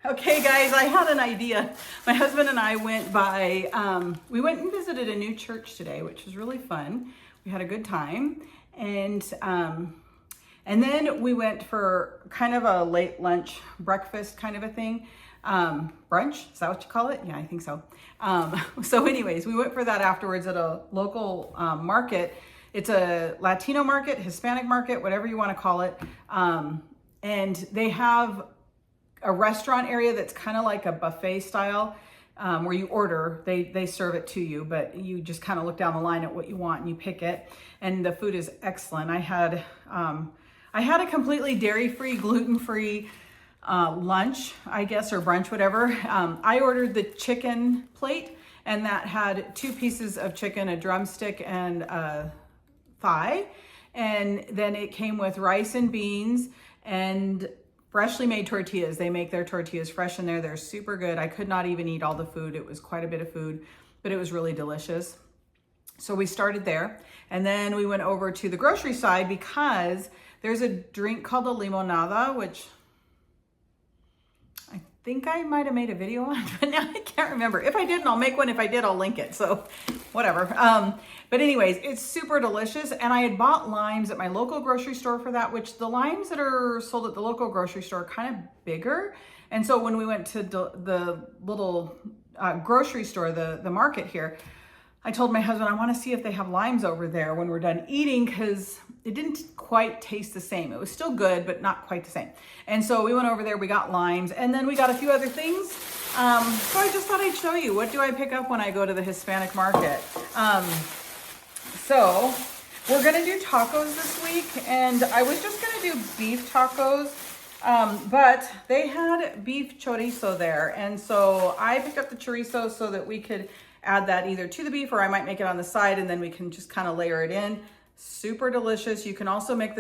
Okay, guys, I had an idea. My husband and I went we went and visited a new church today, which was really fun. We had a good time. And then we went for kind of a late lunch breakfast kind of a thing. Brunch, is that what you call it? Yeah, I think so. So anyways, we went for that afterwards at a local market. It's a Latino market, Hispanic market, whatever you want to call it. And they have a restaurant area that's kind of like a buffet style, where you order, they serve it to you, but you just kind of look down the line at what you want and you pick it. And the food is excellent. I had a completely dairy-free, gluten-free lunch, I guess, or brunch, whatever. I ordered the chicken plate, and that had 2 pieces of chicken, a drumstick and a thigh. And then it came with rice and beans and freshly made tortillas. They make their tortillas fresh in there. They're super good. I could not even eat all the food. It was quite a bit of food, but it was really delicious. So we started there, and then we went over to the grocery side because there's a drink called a limonada, which I think I might have made a video on, but now I can't remember. If I didn't, I'll make one. If I did, I'll link it. So whatever. But anyways, it's super delicious. And I had bought limes at my local grocery store for that, which the limes that are sold at the local grocery store are kind of bigger. And so when we went to the little grocery store, the market here, I told my husband, I want to see if they have limes over there when we're done eating, because it didn't quite taste the same. It was still good, but not quite the same. And so we went over there, we got limes, and then we got a few other things. So I just thought I'd show you, what do I pick up when I go to the Hispanic market? So we're gonna do tacos this week, and I was just gonna do beef tacos, but they had beef chorizo there. And so I picked up the chorizo so that we could add that either to the beef, or I might make it on the side and then we can just kind of layer it in. Super delicious. You can also mix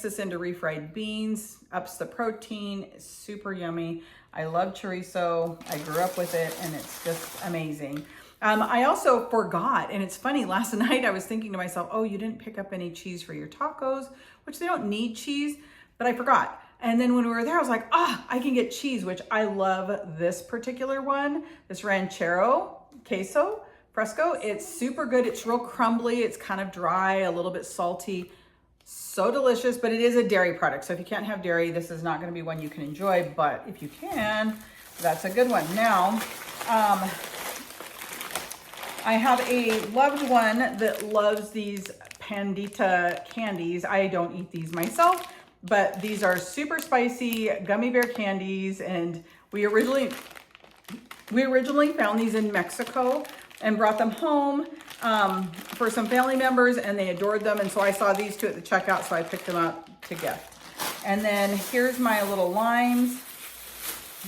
this into refried beans, ups the protein. It's super yummy. I love chorizo. I grew up with it and it's just amazing. I also forgot, and it's funny, last night I was thinking to myself, oh, you didn't pick up any cheese for your tacos, which they don't need cheese, but I forgot. And then when we were there, I was like, I can get cheese, which I love this particular one, this ranchero queso fresco. It's super good. It's real crumbly. It's kind of dry, a little bit salty. So delicious, but it is a dairy product. So if you can't have dairy, this is not going to be one you can enjoy, but if you can, that's a good one. Now, I have a loved one that loves these pandita candies. I don't eat these myself, but these are super spicy gummy bear candies, and we originally found these in Mexico and brought them home for some family members, and they adored them. And so I saw these 2 at the checkout, so I picked them up to gift. And then here's my little limes.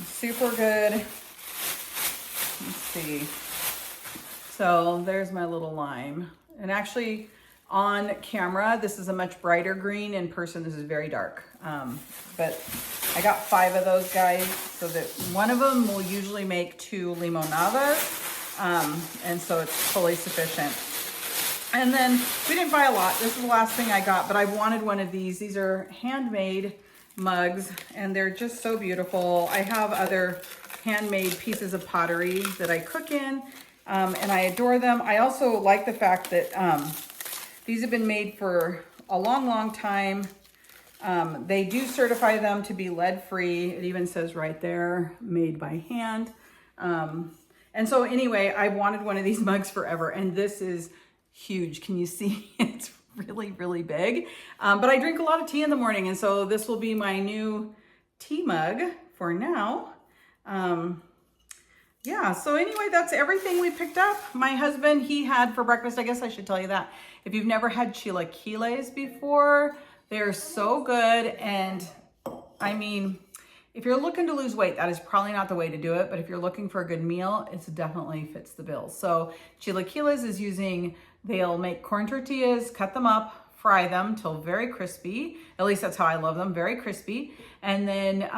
Super good. Let's see. So there's my little lime. And actually on camera, this is a much brighter green. In person, this is very dark. But I got 5 of those guys, so that one of them will usually make 2 limonadas. And so it's fully sufficient. And then we didn't buy a lot. This is the last thing I got, but I wanted one of these. These are handmade mugs, and they're just so beautiful. I have other handmade pieces of pottery that I cook in, and I adore them. I also like the fact that these have been made for a long, long time. They do certify them to be lead-free. It even says right there, made by hand. And so anyway, I wanted one of these mugs forever, and this is huge. Can you see? It's really, really big. But I drink a lot of tea in the morning, and so this will be my new tea mug for now. Yeah, so anyway, that's everything we picked up. My husband, he had for breakfast, I guess I should tell you that. If you've never had chilaquiles before, they're so good. And I mean, if you're looking to lose weight, that is probably not the way to do it. But if you're looking for a good meal, it definitely fits the bill. So chilaquiles is they'll make corn tortillas, cut them up, fry them till very crispy. At least that's how I love them, very crispy. And then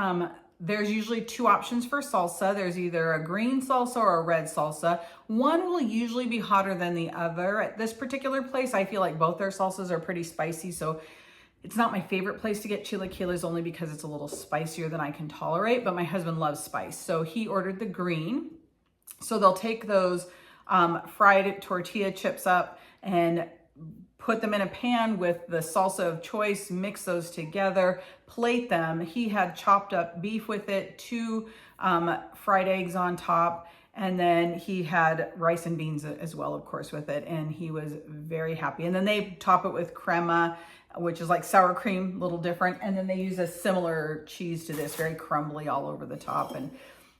there's usually 2 options for salsa. There's either a green salsa or a red salsa. One will usually be hotter than the other. At this particular place, I feel like both their salsas are pretty spicy, so It's not my favorite place to get chilaquiles only because it's a little spicier than I can tolerate, but my husband loves spice. So he ordered the green. So they'll take those fried tortilla chips up and put them in a pan with the salsa of choice, mix those together, plate them. He had chopped up beef with it, 2 fried eggs on top, and then he had rice and beans as well, of course, with it, and he was very happy. And then they top it with crema, which is like sour cream, a little different, and then they use a similar cheese to this, very crumbly all over the top, and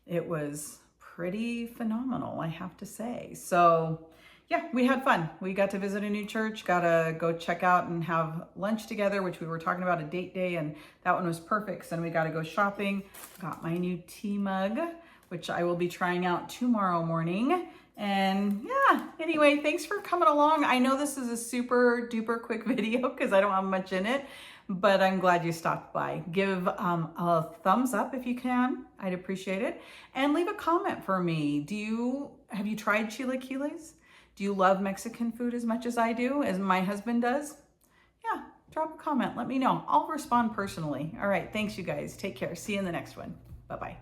it was pretty phenomenal, I have to say. So yeah, we had fun. We got to visit a new church, got to go check out and have lunch together, which we were talking about a date day, and that one was perfect. So then we got to go shopping. Got my new tea mug, which I will be trying out tomorrow morning. And yeah, anyway, thanks for coming along. I know this is a super duper quick video because I don't have much in it, but I'm glad you stopped by. Give a thumbs up if you can. I'd appreciate it. And leave a comment for me. Have you tried chilaquiles? Do you love Mexican food as much as I do, as my husband does? Yeah, drop a comment. Let me know. I'll respond personally. All right, thanks you guys. Take care. See you in the next one. Bye-bye.